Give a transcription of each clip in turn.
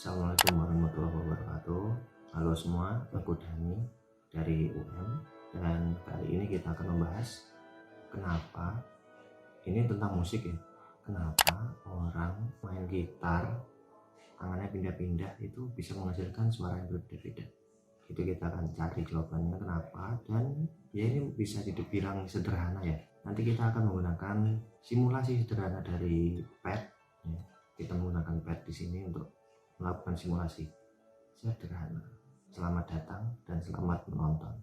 Assalamualaikum warahmatullahi wabarakatuh. Halo semua, aku Dani dari UM dan kali ini kita akan membahas kenapa ini tentang musik ya. Kenapa orang main gitar tangannya pindah-pindah itu bisa menghasilkan suara yang berbeda-beda. Itu kita akan cari jawabannya kenapa, dan ya ini bisa dibilang sederhana ya. Nanti kita akan menggunakan simulasi sederhana dari pad ya. Kita menggunakan pad di sini untuk melakukan simulasi sederhana. Selamat datang dan selamat menonton.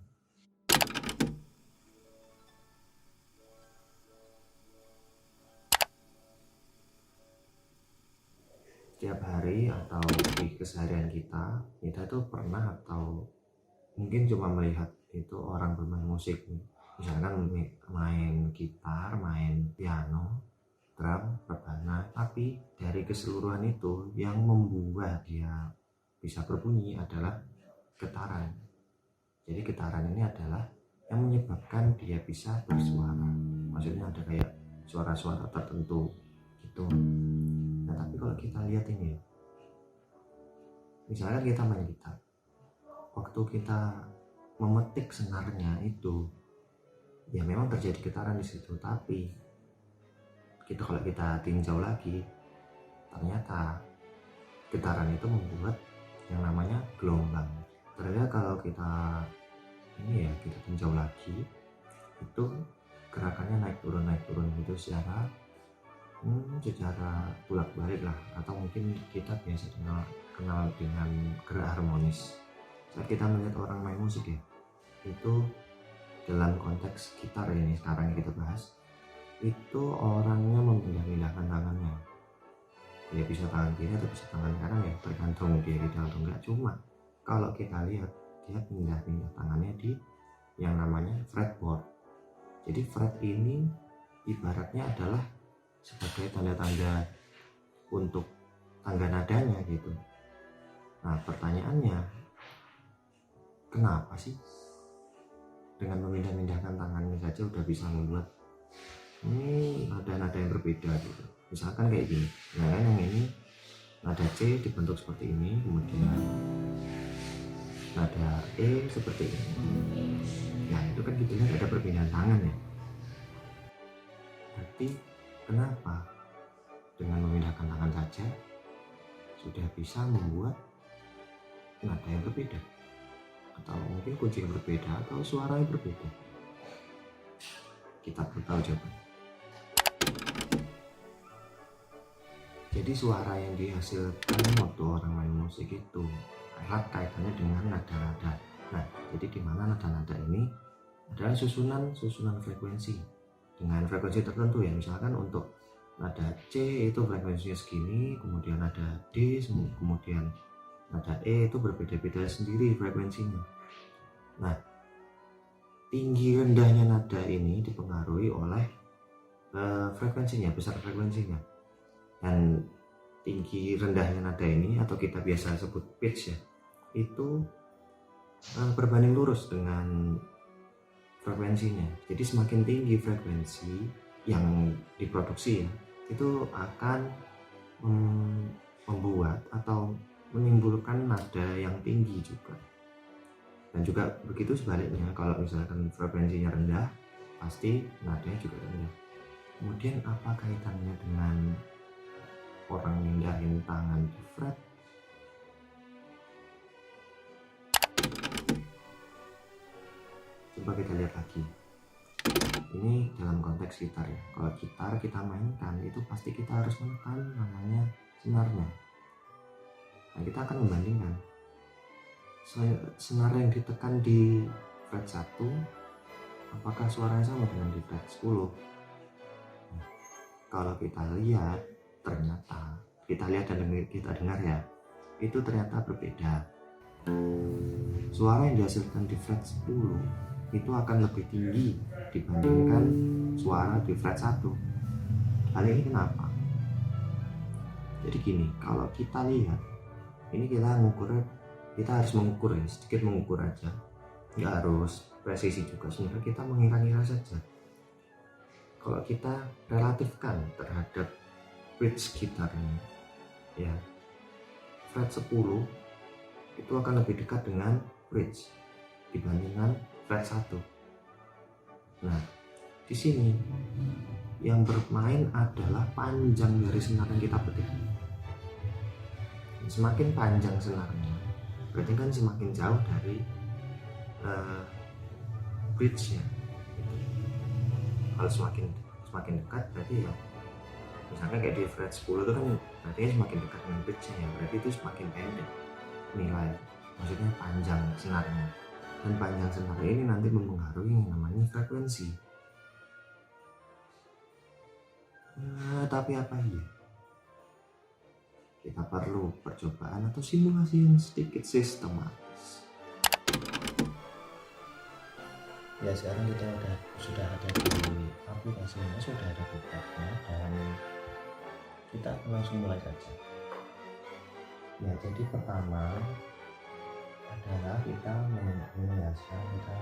Setiap hari atau di keseharian kita itu pernah atau mungkin cuma melihat itu orang bermain musik, misalkan main gitar, main piano, drum, rebana, tapi dari keseluruhan itu yang membuat dia bisa berbunyi adalah getaran. Jadi getaran ini adalah yang menyebabkan dia bisa bersuara. Maksudnya ada kayak suara-suara tertentu gitu. Nah tapi kalau kita lihat ini, misalnya kita main gitar, waktu kita memetik senarnya itu, ya memang terjadi getaran di situ. Tapi kalau kita tinjau lagi, ternyata getaran itu membuat yang namanya gelombang. Ternyata kalau kita kita tinjau lagi, itu gerakannya naik turun gitu secara bolak balik lah, atau mungkin kita biasa kenal dengan gerak harmonis. Saat kita melihat orang main musik ya, itu dalam konteks gitar ini sekarang yang kita bahas, itu orangnya memindah-mindahkan tangannya. Ya bisa tangan kiri atau bisa tangan kanan ya, tergantung dia tidak atau enggak. Cuma kalau kita lihat, dia pindah-pindah tangannya di yang namanya fretboard. Jadi fret ini ibaratnya adalah sebagai tanda-tanda untuk tangga nadanya gitu. Nah pertanyaannya, kenapa sih dengan memindah-mindahkan tangannya saja udah bisa membuat nada-nada yang berbeda gitu. Misalkan kayak gini, nah kan yang ini nada C dibentuk seperti ini, kemudian nada E seperti ini. Nah itu kan gitu ya, ada perpindahan tangan ya. Tapi kenapa dengan memindahkan tangan saja sudah bisa membuat nada yang berbeda, atau mungkin kunci yang berbeda, atau suara yang berbeda? Kita perlu tahu jawabannya. Jadi suara yang dihasilkan waktu orang main musik itu erat kaitannya dengan nada-nada. Nah, jadi di mana nada-nada ini adalah susunan frekuensi dengan frekuensi tertentu ya. Misalkan untuk nada C itu frekuensinya segini, kemudian nada D, kemudian nada E itu berbeda-beda sendiri frekuensinya. Nah, tinggi rendahnya nada ini dipengaruhi oleh frekuensinya, besar frekuensinya. Dan tinggi rendahnya nada ini, atau kita biasa sebut pitch ya, itu berbanding lurus dengan frekuensinya. Jadi semakin tinggi frekuensi yang diproduksi ya, itu akan membuat atau menimbulkan nada yang tinggi juga. Dan juga begitu sebaliknya, kalau misalkan frekuensinya rendah, pasti nadanya juga rendah. Kemudian apa kaitannya dengan orang mindahin tangan di fret? Coba kita lihat lagi. Ini dalam konteks gitar ya. Kalau gitar kita mainkan, itu pasti kita harus menekan namanya senarnya. Nah kita akan membandingkan senar yang ditekan di fret 1, apakah suaranya sama dengan di fret 10. Nah, kalau kita lihat, ternyata kita lihat dan kita dengar ya, itu ternyata berbeda. Suara yang dihasilkan di fret 10 itu akan lebih tinggi dibandingkan suara di fret 1. Hal ini kenapa? Jadi gini, kalau kita lihat ini, kita harus mengukur ya, sedikit mengukur aja, nggak harus presisi juga, sebenarnya kita mengira-ngira saja. Kalau kita relatifkan terhadap pitch gitarnya ya, fret 10 itu akan lebih dekat dengan bridge dibandingkan fret 1. Nah, di sini yang bermain adalah panjang dari senar yang kita petik. Semakin panjang senarnya, berarti kan semakin jauh dari bridge-nya. Kalau semakin dekat, berarti ya misalkan kayak di fret 10 itu kan berarti semakin dekat dengan bridge-nya ya, berarti itu semakin pendek nilai, maksudnya panjang senarnya. Dan panjang senar ini nanti mempengaruhi yang namanya frekuensi. Tapi apa iya? Kita perlu percobaan atau simulasi yang sedikit sistematis. Ya, sekarang kita sudah ada di aplikasinya, sudah ada di tabnya, dan kita langsung mulai saja. Ya, jadi pertama adalah kita ya, sekarang kita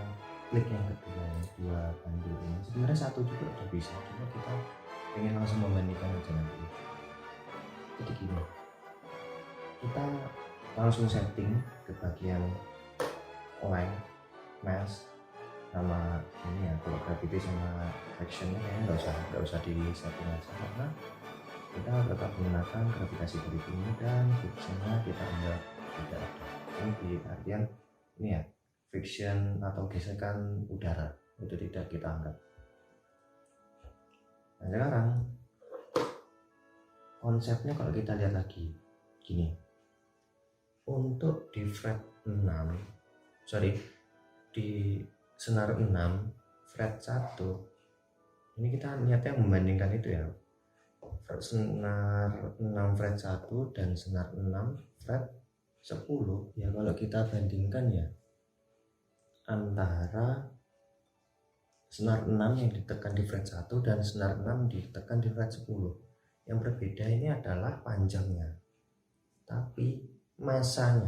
klik yang kedua, yang dua bandul ini. Sebenarnya satu juga udah bisa, cuma kita ingin langsung membandingkan aja nanti. Jadi gini, kita langsung setting ke bagian length, mass, sama ini ya, kalau gravity sama frictionnya kayaknya nggak usah di setting aja, karena kita tetap menggunakan gravitasi dari ini, dan frictionnya kita anggap tidak ada. Ini di artian ini ya, friction atau gesekan udara itu tidak kita anggap. Nah, sekarang konsepnya kalau kita lihat lagi gini, untuk di fret 6, di senar 6 fret 1 ini kita niatnya membandingkan itu ya, senar 6 fret 1 dan senar 6 fret 10 ya. Kalau kita bandingkan ya, antara senar 6 yang ditekan di fret 1 dan senar 6 ditekan di fret 10, yang berbeda ini adalah panjangnya, tapi masa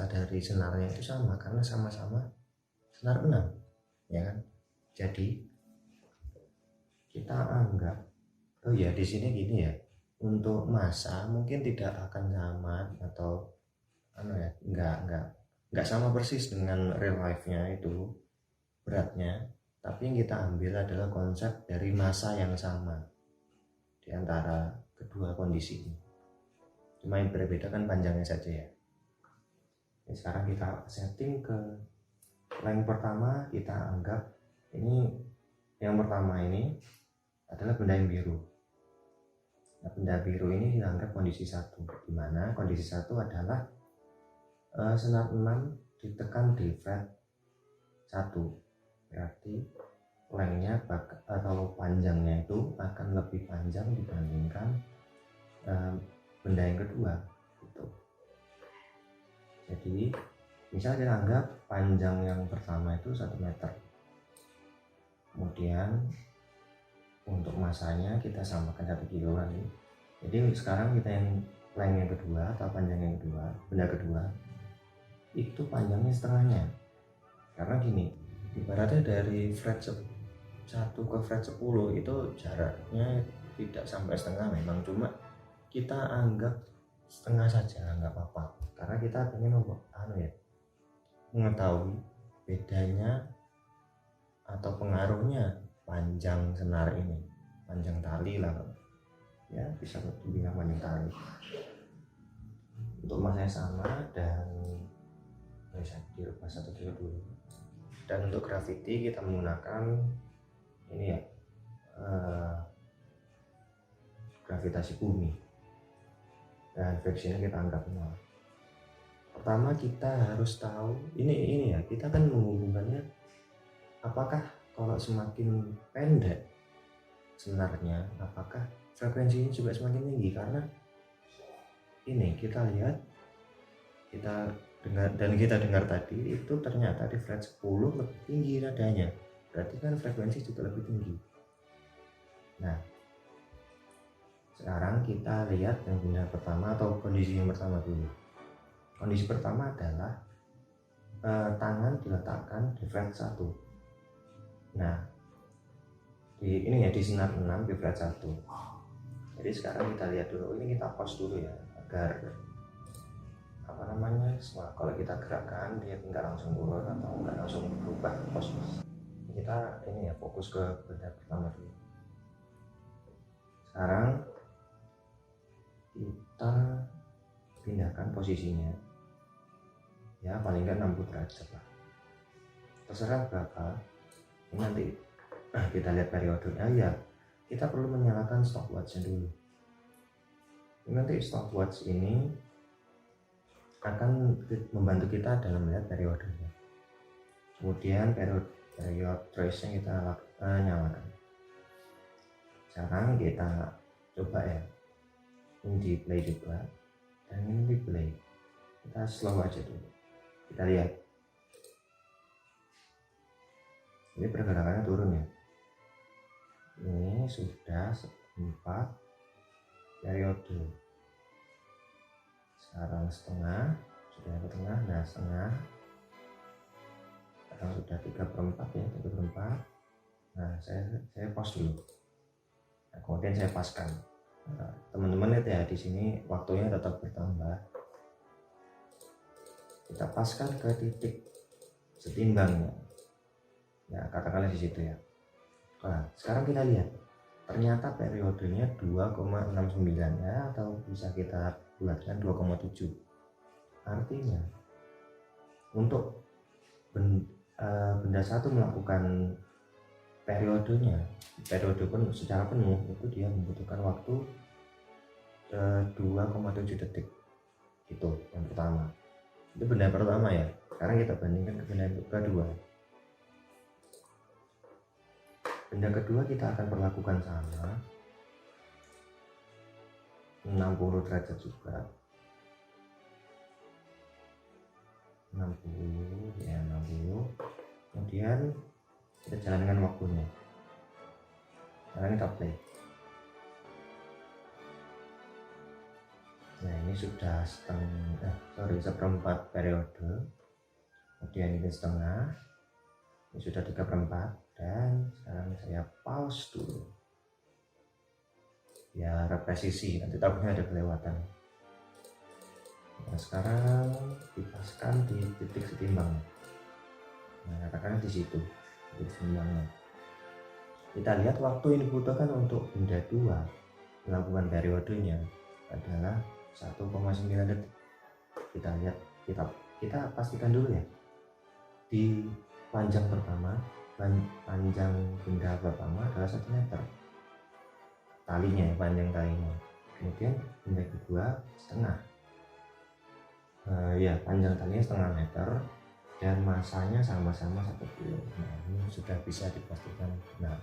dari senarnya itu sama karena sama-sama senar 6 ya kan. Jadi kita anggap di sini gini ya, untuk masa mungkin tidak akan sama atau nggak sama persis dengan real life-nya itu beratnya, tapi yang kita ambil adalah konsep dari masa yang sama di antara kedua kondisi ini, cuma yang berbeda kan panjangnya saja ya. Ini sekarang kita setting ke length pertama, kita anggap ini yang pertama ini adalah benda yang biru. Nah, benda biru ini kita anggap kondisi 1, di mana kondisi 1 adalah senar 6 ditekan di fret 1, berarti lengthnya atau panjangnya itu akan lebih panjang dibandingkan benda yang kedua gitu. Jadi misal kita anggap panjang yang pertama itu 1 meter, kemudian untuk masanya kita samakan 1 kilo lagi. Jadi sekarang kita yang length yang kedua atau panjang yang kedua, benda kedua itu panjangnya setengahnya, karena gini, ibaratnya dari fret 1 ke fret 10 itu jaraknya tidak sampai setengah, memang cuma kita anggap setengah saja, nggak apa-apa, karena kita pengen mengetahui bedanya atau pengaruhnya panjang senar ini, panjang tali lah ya, bisa dibilang panjang tali. Untuk masanya sama dan bisa dirubah 1 kilo dulu. Dan untuk gravity kita menggunakan ini ya, gravitasi bumi, dan frictionnya kita anggap 0. Pertama kita harus tahu ini ya, kita kan menghubungkannya apakah kalau semakin pendek senarnya apakah frekuensinya juga semakin tinggi, karena ini kita lihat, kita dengar tadi itu ternyata di fret 10 lebih tinggi nadanya, berarti kan frekuensi juga lebih tinggi. Nah, sekarang kita lihat yang benda pertama atau kondisi yang pertama dulu. Kondisi pertama adalah tangan diletakkan di fret 1. Nah, di senar 6 di fret 1. Jadi sekarang kita lihat dulu, ini kita pause dulu ya, agar apa namanya, kalau kita gerakkan dia nggak langsung turun atau nggak langsung berubah posisi. Kita ini ya fokus ke benda pertama dulu. Sekarang kita pindahkan posisinya ya paling nggak 60 derajat lah, terserah berapa. Ini nanti kita lihat periodenya ya. Kita perlu menyalakan stopwatch dulu. Ini nanti stopwatch ini akan membantu kita dalam melihat periodenya. Kemudian period trace-nya kita nyalakan. Sekarang kita coba ya, ini di play juga dan ini di play. Kita slow aja dulu, kita lihat ini pergerakannya turun ya. Ini sudah 4 periode. Sekarang setengah, sudah ke tengah. Nah setengah sekarang sudah 3/4 ya, 3/4. Nah saya pause dulu. Nah, kemudian saya paskan. Nah, teman-teman lihat ya, di sini waktunya tetap bertambah. Kita paskan ke titik setimbangnya. Ya katakanlah di situ ya. Nah sekarang kita lihat, ternyata periodenya 2,69 ya, atau bisa kita bulatkan 2,7. Artinya untuk benda satu melakukan periode pun secara penuh itu dia membutuhkan waktu 2,7 detik. Itu yang pertama, itu benda pertama ya. Sekarang kita bandingkan ke benda kedua. Benda kedua kita akan perlakukan sama, 60 derajat juga, 60 ya, 60. Kemudian kita jalankan waktunya. Sekarang kita play. Nah ini sudah seperempat periode. Kemudian ini setengah, ini sudah 3/4. Dan sekarang saya pause dulu ya, represisi, nanti takutnya ada kelewatan. Nah sekarang dipaskan di titik setimbangnya. Nah katakan di situ titik setimbangnya. Kita lihat waktu yang dibutuhkan untuk benda 2 melakukan periodenya adalah 1,9 detik. Kita lihat, kita pastikan dulu ya, di panjang pertama, panjang benda pertama adalah 1 meter talinya ya, panjang talinya. Kemudian benda kedua setengah, ya panjang talinya setengah meter dan masanya sama-sama 1 kilo. Nah ini sudah bisa dipastikan benar.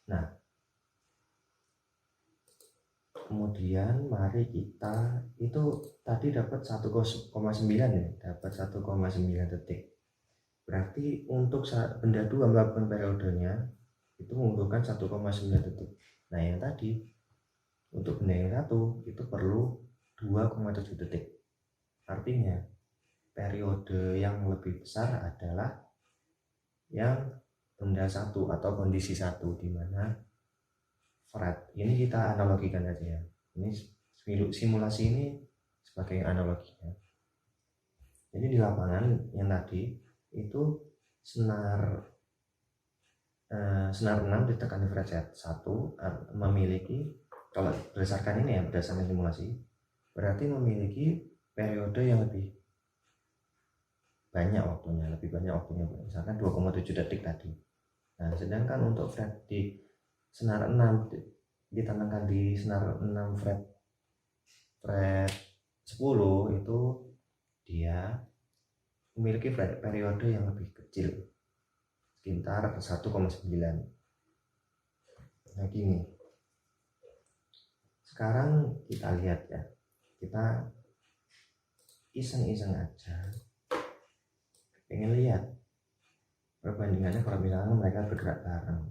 Nah kemudian mari kita, itu tadi dapat 1,9 ya, dapat 1,9 detik. Berarti untuk benda 2 melakukan periodenya itu membutuhkan 1,9 detik. Nah yang tadi untuk benda yang 1 itu perlu 2,7 detik. Artinya periode yang lebih besar adalah yang benda 1 atau kondisi 1, di mana Fred ini kita analogikan aja ya. Ini simulasi ini sebagai analoginya. Jadi di lapangan yang tadi itu senar 6 ditekan di Fred 1 memiliki, kalau berdasarkan ini ya, berdasarkan simulasi, berarti memiliki periode yang lebih banyak waktunya, misalkan 2,7 detik tadi. Nah sedangkan untuk Fred di senar 6 ditanamkan di senar 6 Fred 10 itu dia memiliki periode yang lebih kecil, sekitar 1,9. Nah gini, sekarang kita lihat ya, kita iseng-iseng aja pengen lihat perbandingannya kalau misalnya mereka bergerak bareng.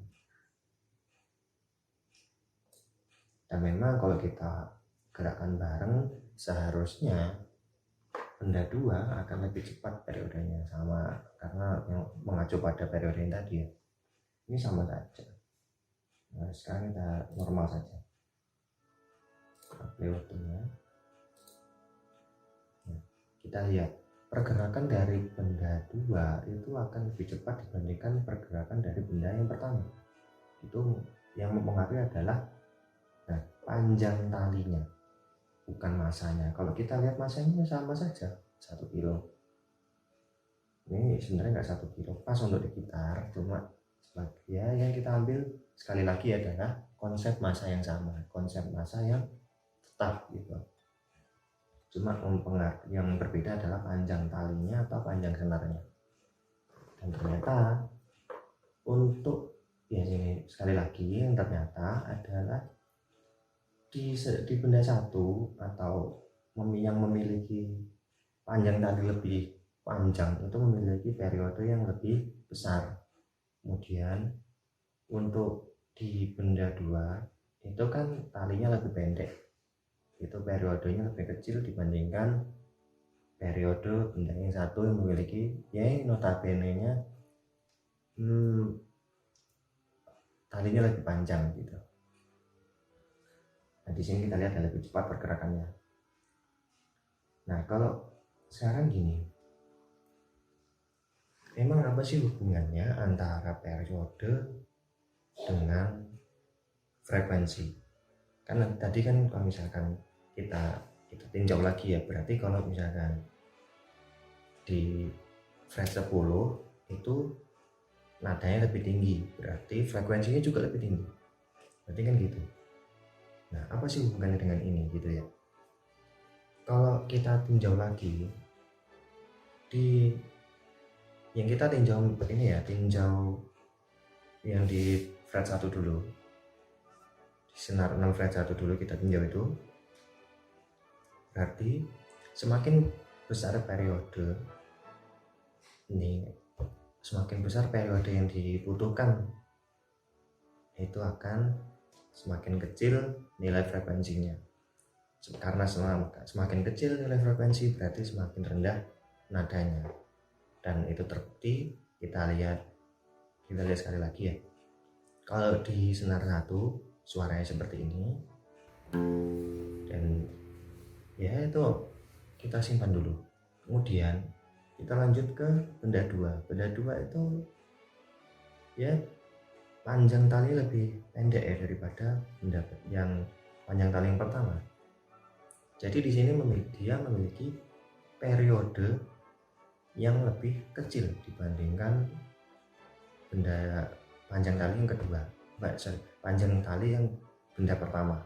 Dan memang kalau kita gerakan bareng seharusnya benda 2 akan lebih cepat periodenya, sama karena yang mengacu pada periode yang tadi ya, ini sama saja. Nah sekarang kita normal saja, play waktunya. kita lihat pergerakan dari benda dua itu akan lebih cepat dibandingkan pergerakan dari benda yang pertama. Itu yang mempengaruhi adalah panjang talinya, bukan masanya. Kalau kita lihat masanya sama saja, 1 kilo. Ini sebenarnya nggak 1 kilo, pas untuk digitar, cuma ya yang kita ambil sekali lagi adalah konsep massa yang sama, konsep massa yang tetap gitu. Cuma yang berbeda adalah panjang talinya atau panjang senarnya. Dan ternyata untuk ini sekali lagi yang ternyata adalah di benda satu atau yang memiliki panjang tali lebih panjang itu memiliki periode yang lebih besar. Kemudian untuk di benda dua itu kan talinya lebih pendek, itu periodenya lebih kecil dibandingkan periode benda yang satu yang memiliki notabene nya talinya lebih panjang gitu. Nah, di sini kita lihat lebih cepat pergerakannya. Nah, kalau sekarang gini, emang apa sih hubungannya antara periode dengan frekuensi? Karena tadi kan kalau misalkan kita tinjau lagi ya, berarti kalau misalkan di fret 10 itu nadanya lebih tinggi, berarti frekuensinya juga lebih tinggi, berarti kan gitu. Nah, apa sih hubungannya dengan ini gitu ya? Kalau kita tinjau lagi di yang kita tinjau ini ya, tinjau yang di fret 1 dulu, di senar 6 fret 1 dulu kita tinjau itu, berarti semakin besar periode ini, semakin besar periode yang dibutuhkan, itu akan semakin kecil nilai frekuensinya. Karena semakin kecil nilai frekuensi berarti semakin rendah nadanya. Dan itu terbukti, kita lihat sekali lagi ya. Kalau di senar 1 suaranya seperti ini, dan ya itu kita simpan dulu. Kemudian kita lanjut ke benda 2. Benda 2 itu ya panjang tali lebih pendek ya daripada benda yang panjang tali yang pertama. Jadi di sini dia memiliki periode yang lebih kecil dibandingkan benda panjang tali yang kedua. Panjang tali yang benda pertama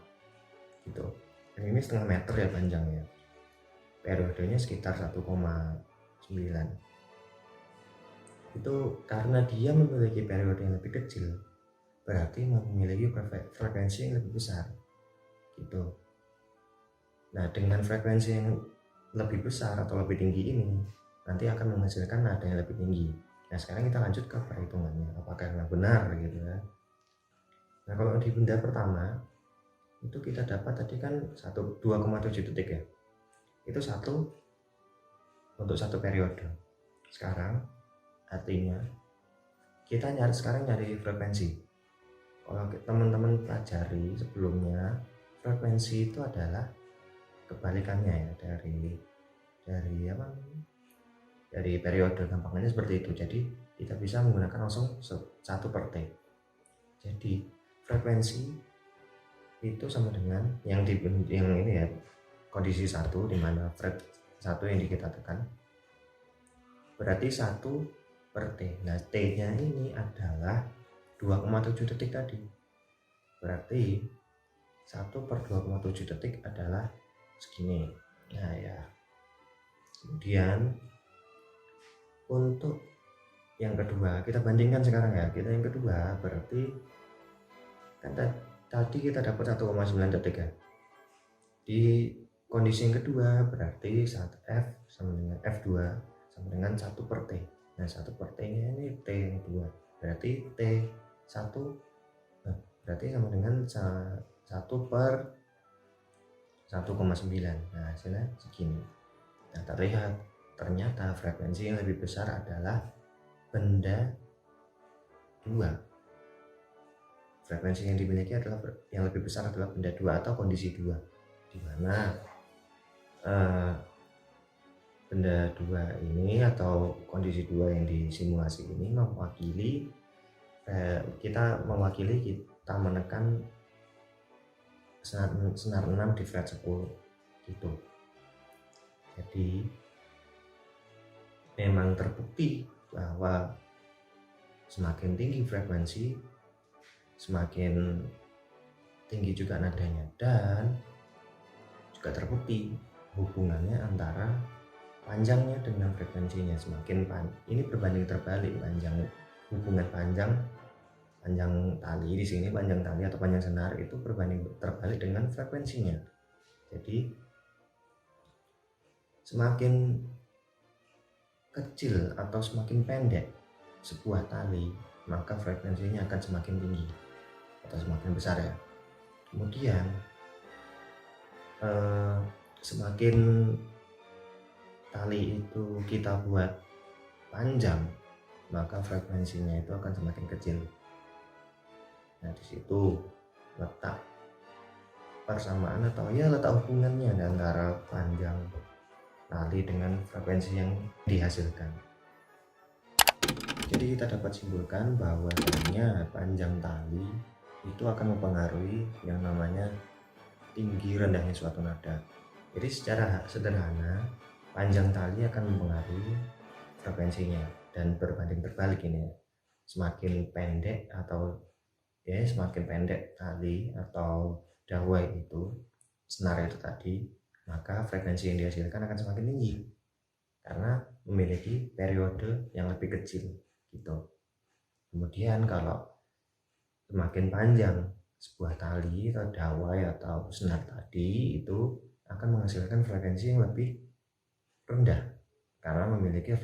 gitu. Dan ini setengah meter ya panjangnya. Periodenya sekitar 1,9. Itu karena dia memiliki periode yang lebih kecil, berarti memiliki frekuensi yang lebih besar gitu. Nah, dengan frekuensi yang lebih besar atau lebih tinggi ini nanti akan menghasilkan nada yang lebih tinggi. Nah, sekarang kita lanjut ke perhitungannya, apakah benar gitu ya. Nah, kalau di benda pertama itu kita dapat tadi kan 2,7 detik ya, itu satu untuk satu periode. Sekarang artinya kita nyari frekuensi. Kalau teman-teman pelajari sebelumnya, frekuensi itu adalah kebalikannya ya dari periode, gampangnya seperti itu. Jadi kita bisa menggunakan langsung 1 per T. Jadi frekuensi itu sama dengan yang ini ya, kondisi 1 di mana fret 1 yang kita tekan, berarti 1 per T. Nah, T-nya ini adalah 2,7 detik tadi. Berarti 1 per 2,7 detik adalah segini. Nah ya. Kemudian untuk yang kedua, kita bandingkan sekarang ya. Yang kedua berarti kan tadi kita dapat 1,9 detik ya. Di kondisi yang kedua berarti saat F sama dengan F2 sama dengan 1 per T. Nah, 1 per T nya ini T yang kedua, berarti T1 berarti sama dengan 1 per 1,9. Nah, hasilnya segini. Nah, ternyata frekuensi yang lebih besar adalah benda 2. Frekuensi yang dimiliki adalah yang lebih besar adalah benda 2 atau kondisi 2, di mana benda dua ini atau kondisi dua yang disimulasi ini mewakili kita menekan senar 6 di fret 10 gitu. Jadi memang terbukti bahwa semakin tinggi frekuensi semakin tinggi juga nadanya, dan juga terbukti hubungannya antara panjangnya dengan frekuensinya. Semakin ini berbanding terbalik, hubungan panjang tali di sini, panjang tali atau panjang senar itu berbanding terbalik dengan frekuensinya. Jadi semakin kecil atau semakin pendek sebuah tali, maka frekuensinya akan semakin tinggi atau semakin besar ya. Kemudian semakin tali itu kita buat panjang, maka frekuensinya itu akan semakin kecil. Nah, di situ letak persamaan atau ya letak hubungannya antara panjang tali dengan frekuensi yang dihasilkan. Jadi kita dapat simpulkan bahwa sebenarnya panjang tali itu akan mempengaruhi yang namanya tinggi rendahnya suatu nada. Jadi secara sederhana, panjang tali akan mempengaruhi frekuensinya, dan berbanding terbalik ini ya. Semakin pendek tali atau dawai itu, senar itu tadi, maka frekuensi yang dihasilkan akan semakin tinggi karena memiliki periode yang lebih kecil gitu. Kemudian kalau semakin panjang sebuah tali atau dawai atau senar tadi, itu akan menghasilkan frekuensi yang lebih rendah karena memiliki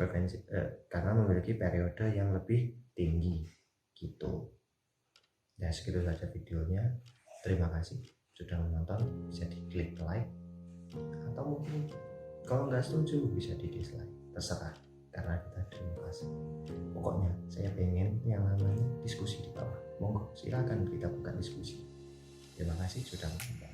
periode yang lebih tinggi gitu. Ya, segitu saja videonya. Terima kasih sudah menonton. Bisa diklik like, atau mungkin kalau nggak setuju bisa di dislike, terserah, karena kita demokrasi. Pokoknya saya pengen yang namanya diskusi di bawah. Monggo silakan kita buka diskusi. Terima kasih sudah menonton.